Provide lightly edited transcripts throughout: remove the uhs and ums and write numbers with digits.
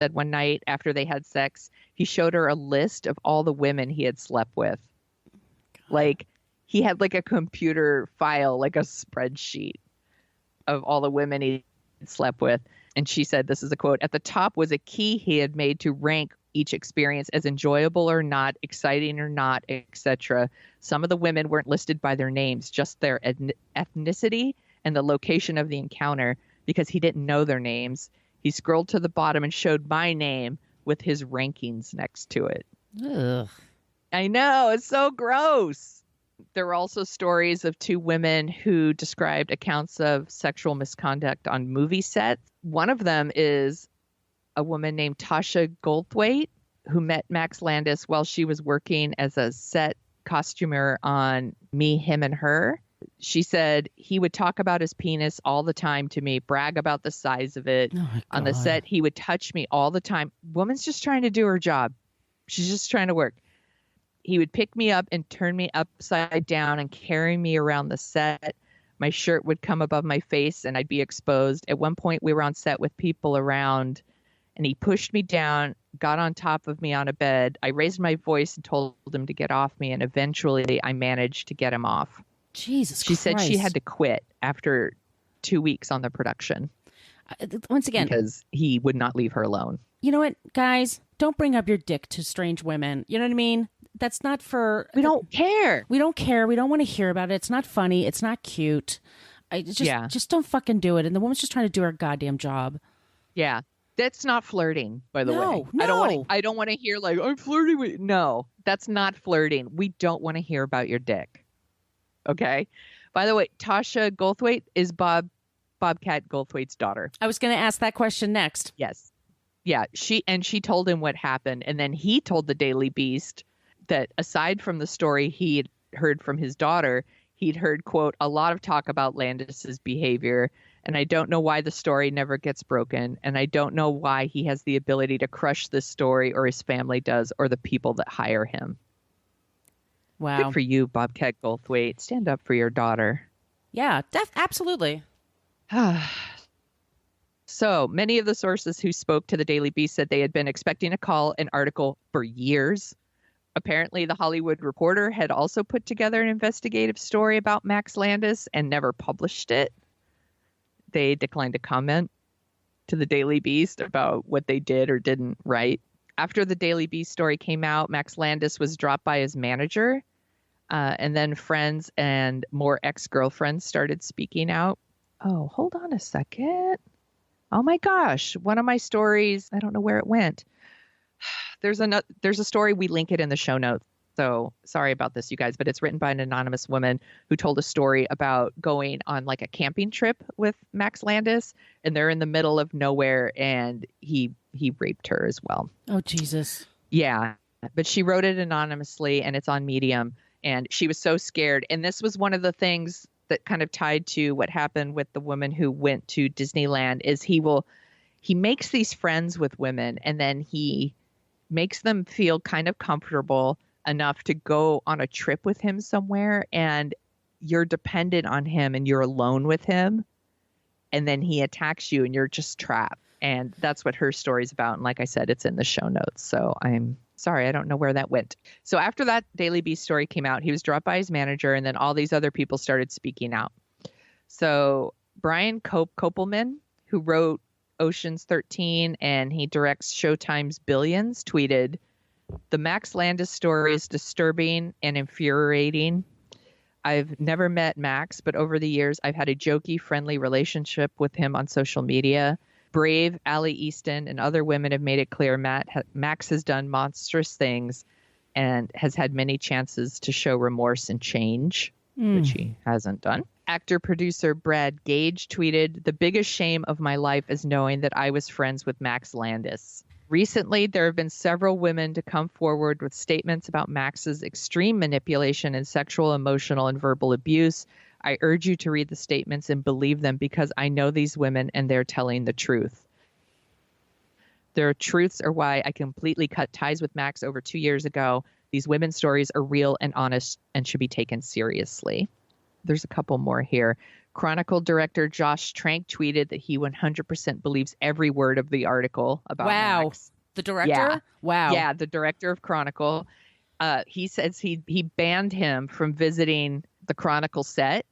one night after they had sex, he showed her a list of all the women he had slept with. Like, he had like a computer file, like a spreadsheet of all the women he slept with. And she said, this is a quote, "At the top was a key he had made to rank each experience as enjoyable or not, exciting or not, etc. Some of the women weren't listed by their names, just their ethnicity and the location of the encounter, because he didn't know their names. He scrolled to the bottom and showed my name with his rankings next to it." Ugh. I know, it's so gross. There were also stories of two women who described accounts of sexual misconduct on movie sets. One of them is a woman named Tasha Goldthwait, who met Max Landis while she was working as a set costumer on Me, Him, and Her. She said he would talk about his penis all the time to me, brag about the size of it. Oh my on the God. set. He would touch me all the time. Woman's just trying to do her job. She's just trying to work. He would pick me up and turn me upside down and carry me around the set. My shirt would come above my face and I'd be exposed. At one point, we were on set with people around, and he pushed me down, got on top of me on a bed. I raised my voice and told him to get off me, and eventually I managed to get him off. Jesus She Christ. said she had to quit after 2 weeks on the production Once again, because he would not leave her alone. you know what, guys? Don't bring up your dick to strange women. You know what I mean? That's not for... We don't care. We don't care. We don't want to hear about it. It's not funny. It's not cute. Just don't fucking do it. And the woman's just trying to do her goddamn job. Yeah. That's not flirting, by the way. No. I don't want to hear like, I'm flirting with you. No, that's not flirting. We don't want to hear about your dick. Okay? By the way, Tasha Goldthwait is Bobcat Goldthwait's daughter. I was going to ask that question next. Yes. Yeah, she told him what happened, and then he told the Daily Beast that aside from the story he had heard from his daughter, he'd heard, quote, "a lot of talk about Landis's behavior, and I don't know why the story never gets broken, and I don't know why he has the ability to crush this story, or his family does, or the people that hire him." Wow. Good for you, Bobcat Goldthwait. Stand up for your daughter. Yeah, absolutely. So many of the sources who spoke to the Daily Beast said they had been expecting a call, an article for years. Apparently, the Hollywood Reporter had also put together an investigative story about Max Landis and never published it. They declined to comment to the Daily Beast about what they did or didn't write. After the Daily Beast story came out, Max Landis was dropped by his manager, and then friends and more ex-girlfriends started speaking out. Oh, hold on a second. Oh my gosh, one of my stories, I don't know where it went. There's a story, we link it in the show notes. So sorry about this, you guys, but it's written by an anonymous woman who told a story about going on like a camping trip with Max Landis, and they're in the middle of nowhere, and he raped her as well. Oh, Jesus. Yeah, but she wrote it anonymously, and it's on Medium, and she was so scared. And this was one of the things that kind of tied to what happened with the woman who went to Disneyland is he makes these friends with women, and then he makes them feel kind of comfortable enough to go on a trip with him somewhere, and you're dependent on him and you're alone with him, and then he attacks you and you're just trapped. And that's what her story's about. And like I said, it's in the show notes. So I'm sorry, I don't know where that went. So after that Daily Beast story came out, he was dropped by his manager, and then all these other people started speaking out. So Brian Kopelman, who wrote Ocean's 13 and he directs Showtime's Billions, tweeted, "The Max Landis story is disturbing and infuriating. I've never met Max, but over the years, I've had a jokey, friendly relationship with him on social media. Brave, Allie Easton, and other women have made it clear Max has done monstrous things and has had many chances to show remorse and change, which he hasn't done." Actor-producer Brad Gage tweeted, "The biggest shame of my life is knowing that I was friends with Max Landis. Recently, there have been several women to come forward with statements about Max's extreme manipulation and sexual, emotional, and verbal abuse. I urge you to read the statements and believe them because I know these women and they're telling the truth. Their truths are why I completely cut ties with Max over 2 years ago. These women's stories are real and honest and should be taken seriously." There's a couple more here. Chronicle director Josh Trank tweeted that he 100% believes every word of the article about Max. The director? Yeah. Wow. Yeah, the director of Chronicle. He says he banned him from visiting the Chronicle set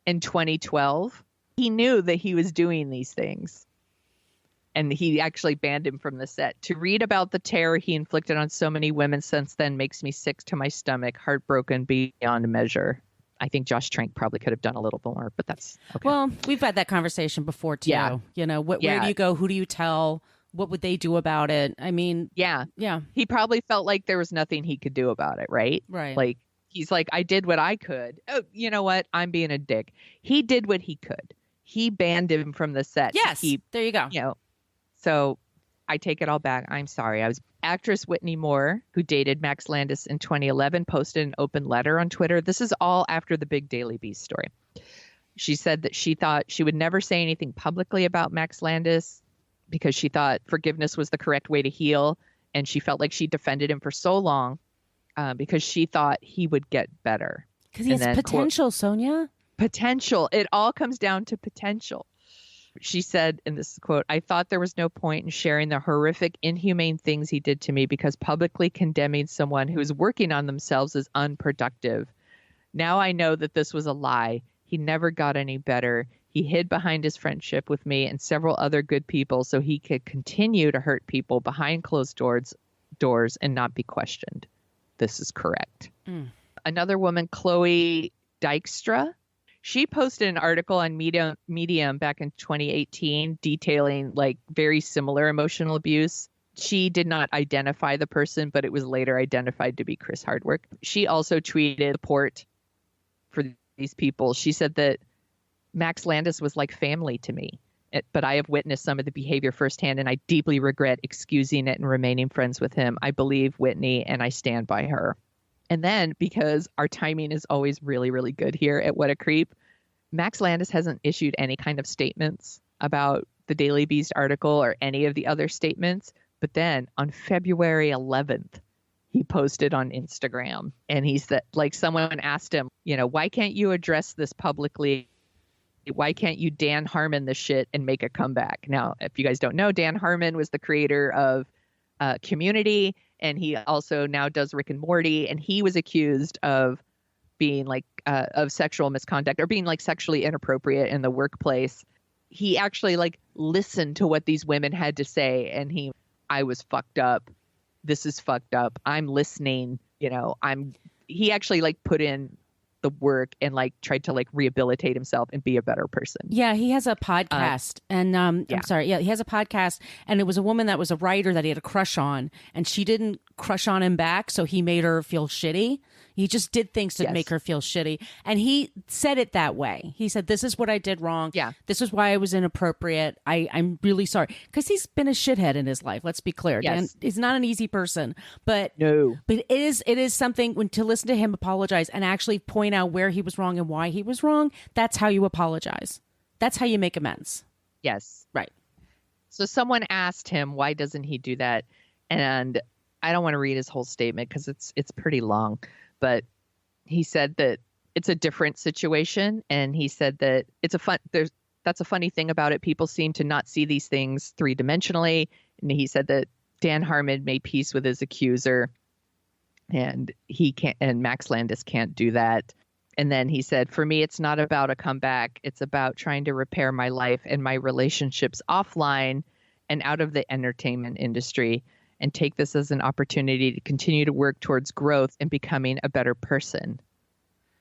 in 2012. He knew that he was doing these things. And he actually banned him from the set. To read about the terror he inflicted on so many women since then makes me sick to my stomach, heartbroken beyond measure. I think Josh Trank probably could have done a little more, but that's okay. Well, we've had that conversation before, too. Yeah. You know, where do you go? Who do you tell? What would they do about it? I mean, yeah. He probably felt like there was nothing he could do about it, right? Right. Like, he's like, I did what I could. Oh, you know what? I'm being a dick. He did what he could. He banned him from the set. Yes. There you go. You know, so I take it all back. I'm sorry. Actress Whitney Moore, who dated Max Landis in 2011, posted an open letter on Twitter. This is all after the big Daily Beast story. She said that she thought she would never say anything publicly about Max Landis because she thought forgiveness was the correct way to heal. And she felt like she defended him for so long because she thought he would get better. Because he has potential, Sonia. Potential. It all comes down to potential. She said, in this quote, I thought there was no point in sharing the horrific, inhumane things he did to me because publicly condemning someone who is working on themselves is unproductive. Now I know that this was a lie. He never got any better. He hid behind his friendship with me and several other good people so he could continue to hurt people behind closed doors and not be questioned. This is correct. Another woman, Chloe Dykstra, she posted an article on Medium back in 2018 detailing like very similar emotional abuse. She did not identify the person, but it was later identified to be Chris Hardwick. She also tweeted support for these people. She said that Max Landis was like family to me, but I have witnessed some of the behavior firsthand, and I deeply regret excusing it and remaining friends with him. I believe Whitney, and I stand by her. And then, because our timing is always really, really good here at What a Creep, Max Landis hasn't issued any kind of statements about the Daily Beast article or any of the other statements. But then on February 11th, he posted on Instagram, and he said, like, someone asked him, you know, why can't you address this publicly? Why can't you Dan Harmon this shit and make a comeback? Now, if you guys don't know, Dan Harmon was the creator of Community, and he also now does Rick and Morty, and he was accused of being like of sexual misconduct or being like sexually inappropriate in the workplace. He actually like listened to what these women had to say, and I was fucked up. This is fucked up. I'm listening. You know, he actually like put in the work and like tried to like rehabilitate himself and be a better person. Yeah, he has a podcast and I'm sorry. Yeah, he has a podcast, and it was a woman that was a writer that he had a crush on, and she didn't crush on him back, so he made her feel shitty. He just did things to make her feel shitty. And he said it that way. He said, this is what I did wrong. Yeah. This is why I was inappropriate. I'm really sorry. Because he's been a shithead in his life. Let's be clear. Yes. Dan, he's not an easy person. But no. But it is something when to listen to him apologize and actually point out where he was wrong and why he was wrong. That's how you apologize. That's how you make amends. Yes. Right. So someone asked him, why doesn't he do that? And I don't want to read his whole statement because it's pretty long. But he said that it's a different situation. And he said that that's a funny thing about it. People seem to not see these things three-dimensionally. And he said that Dan Harmon made peace with his accuser, and Max Landis can't do that. And then he said, for me, it's not about a comeback. It's about trying to repair my life and my relationships offline and out of the entertainment industry, and take this as an opportunity to continue to work towards growth and becoming a better person.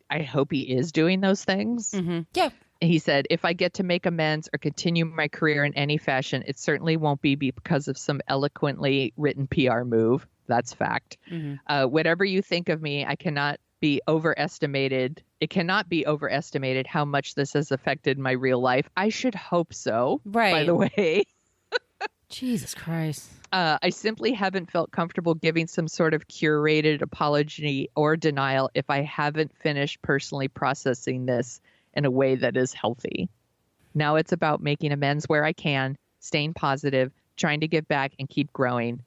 I hope he is doing those things. Mm-hmm. Yeah. He said, if I get to make amends or continue my career in any fashion, it certainly won't be because of some eloquently written PR move. That's fact. Mm-hmm. Whatever you think of me, it cannot be overestimated how much this has affected my real life. I should hope so, right, by the way. Jesus Christ. I simply haven't felt comfortable giving some sort of curated apology or denial if I haven't finished personally processing this in a way that is healthy. Now it's about making amends where I can, staying positive, trying to give back and keep growing,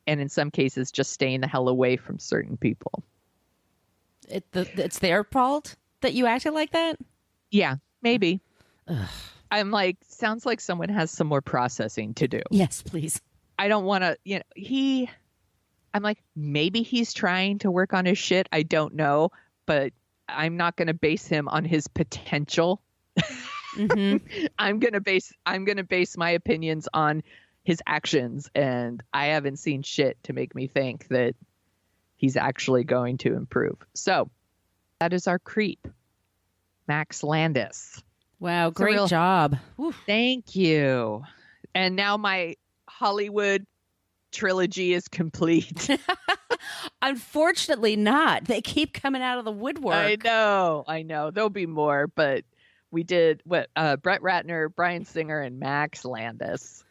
and in some cases just staying the hell away from certain people. It's their fault that you acted like that? Yeah. Maybe. Ugh. I'm like, sounds like someone has some more processing to do. Yes, please. I don't want to, I'm like, maybe he's trying to work on his shit. I don't know, but I'm not going to base him on his potential. Mm-hmm. I'm going to base my opinions on his actions, and I haven't seen shit to make me think that he's actually going to improve. So that is our creep, Max Landis. Wow, great job. Thank you. And now my Hollywood trilogy is complete. Unfortunately not. They keep coming out of the woodwork. I know. There'll be more, but we did Brett Ratner, Bryan Singer, and Max Landis.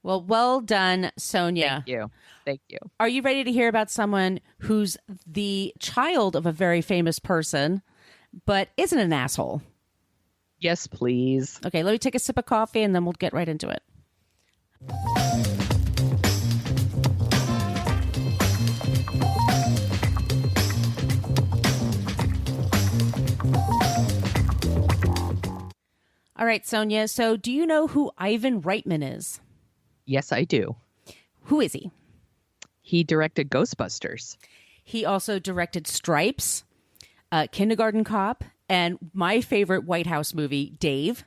Well done, Sonia. Thank you. Are you ready to hear about someone who's the child of a very famous person, but isn't an asshole? Yes, please. Okay, let me take a sip of coffee and then we'll get right into it. All right, Sonia. So do you know who Ivan Reitman is? Yes, I do. Who is he? He directed Ghostbusters. He also directed Stripes, Kindergarten Cop, and my favorite White House movie, Dave.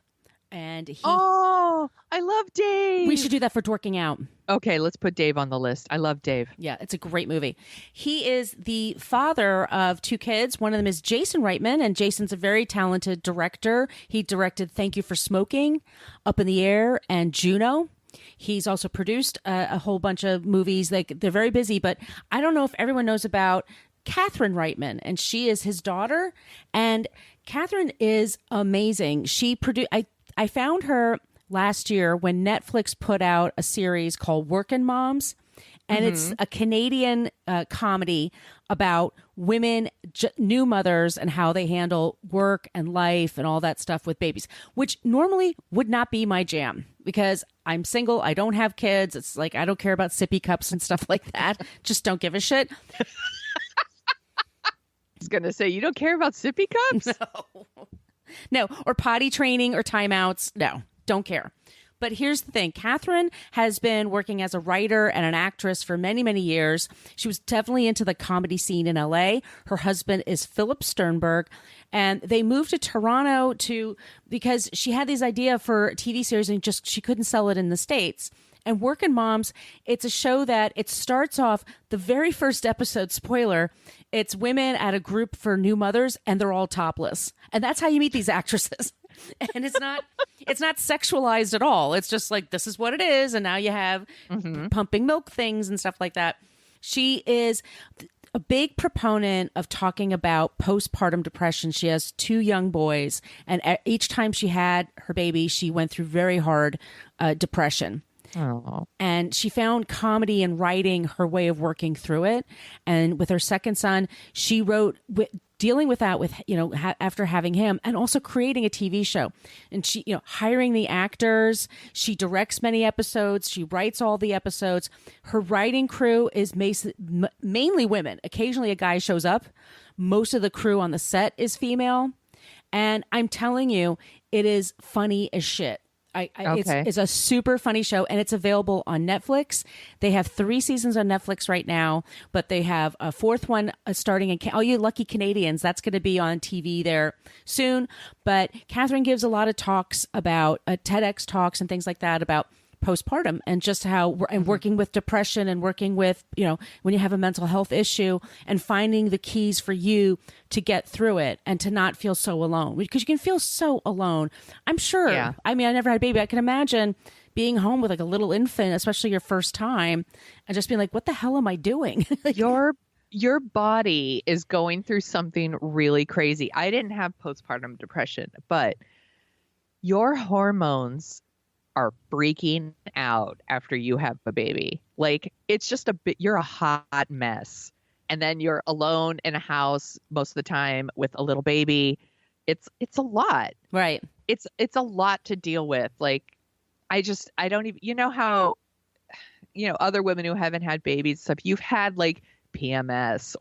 And I love Dave. We should do that for Dorking Out. Okay, let's put Dave on the list. I love Dave. Yeah, it's a great movie. He is the father of two kids. One of them is Jason Reitman, and Jason's a very talented director. He directed Thank You for Smoking, Up in the Air, and Juno. He's also produced a whole bunch of movies. They're very busy, but I don't know if everyone knows about Catherine Reitman, and she is his daughter. And Catherine is amazing. She produced. I found her last year when Netflix put out a series called Workin' Moms, and it's a Canadian comedy about women, new mothers, and how they handle work and life and all that stuff with babies, which normally would not be my jam because I'm single. I don't have kids. It's like I don't care about sippy cups and stuff like that. Just don't give a shit. I was going to say, you don't care about sippy cups? No, or potty training or timeouts. No, don't care. But here's the thing. Catherine has been working as a writer and an actress for many, many years. She was definitely into the comedy scene in LA. Her husband is Philip Sternberg. And they moved to Toronto because she had this idea for a TV series and she couldn't sell it in the States. And Workin' Moms, it's a show that it starts off the very first episode, spoiler, it's women at a group for new mothers and they're all topless. And that's how you meet these actresses. And it's not sexualized at all. It's just like, this is what it is. And now you have pumping milk things and stuff like that. She is a big proponent of talking about postpartum depression. She has two young boys. And each time she had her baby, she went through very hard depression. Oh. And she found comedy and writing her way of working through it. And with her second son, she wrote dealing with that after having him and also creating a TV show. And she, hiring the actors, she directs many episodes. She writes all the episodes. Her writing crew is mainly women. Occasionally a guy shows up. Most of the crew on the set is female. And I'm telling you, it is funny as shit. It's a super funny show, and it's available on Netflix. They have 3 seasons on Netflix right now, but they have a 4th one starting in all you lucky Canadians. That's going to be on TV there soon. But Catherine gives a lot of talks about TEDx talks and things like that about postpartum and just how and working with depression and working with, when you have a mental health issue and finding the keys for you to get through it and to not feel so alone, because you can feel so alone. I'm sure. Yeah. I mean, I never had a baby. I can imagine being home with like a little infant, especially your first time, and just being like, what the hell am I doing? Your body is going through something really crazy. I didn't have postpartum depression, but your hormones are freaking out after you have a baby. Like, it's just you're a hot mess. And then you're alone in a house most of the time with a little baby. It's a lot. Right. It's a lot to deal with. Like, I don't even, how, other women who haven't had babies, stuff, you've had like PMS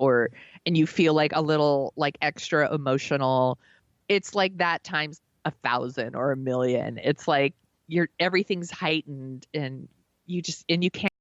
and you feel like a little like extra emotional. it's like that times 1,000 or 1,000,000. It's like everything's heightened, and you can't